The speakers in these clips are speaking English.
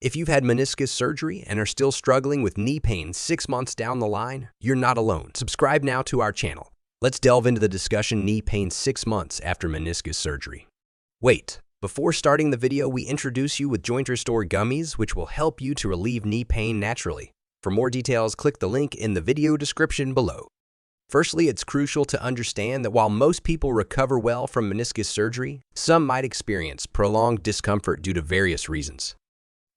If you've had meniscus surgery and are still struggling with knee pain 6 months down the line, you're not alone. Subscribe now to our channel. Let's delve into the discussion knee pain 6 months after meniscus surgery. Wait, before starting the video, we introduce you with Joint Restore gummies, which will help you to relieve knee pain naturally. For more details, click the link in the video description below. Firstly, it's crucial to understand that while most people recover well from meniscus surgery, some might experience prolonged discomfort due to various reasons.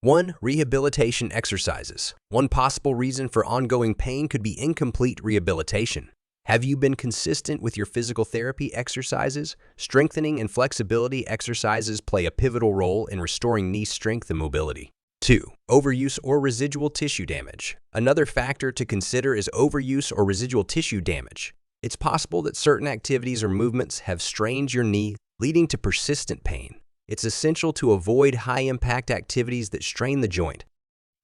1. Rehabilitation exercises. One possible reason for ongoing pain could be incomplete rehabilitation. Have you been consistent with your physical therapy exercises? Strengthening and flexibility exercises play a pivotal role in restoring knee strength and mobility. 2. Overuse or residual tissue damage. Another factor to consider is overuse or residual tissue damage. It's possible that certain activities or movements have strained your knee, leading to persistent pain. It's essential to avoid high-impact activities that strain the joint.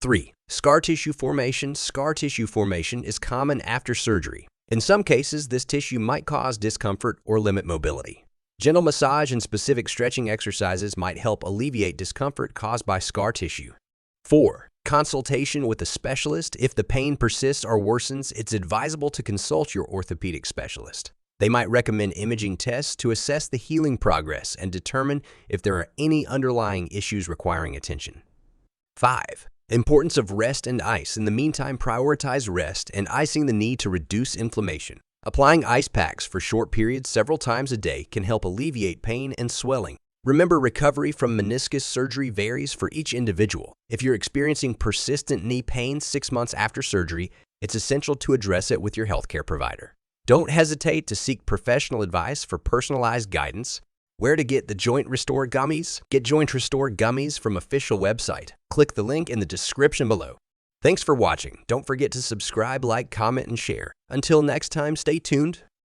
3. Scar tissue formation. Scar tissue formation is common after surgery. In some cases, this tissue might cause discomfort or limit mobility. Gentle massage and specific stretching exercises might help alleviate discomfort caused by scar tissue. 4. Consultation with a specialist. If the pain persists or worsens, it's advisable to consult your orthopedic specialist. They might recommend imaging tests to assess the healing progress and determine if there are any underlying issues requiring attention. 5. Importance of rest and ice. In the meantime, prioritize rest and icing the knee to reduce inflammation. Applying ice packs for short periods several times a day can help alleviate pain and swelling. Remember, recovery from meniscus surgery varies for each individual. If you're experiencing persistent knee pain 6 months after surgery, it's essential to address it with your healthcare provider. Don't hesitate to seek professional advice for personalized guidance. Where to get the Joint Restore gummies? Get Joint Restore gummies from official website. Click the link in the description below. Thanks for watching. Don't forget to subscribe, like, comment, and share. Until next time, stay tuned.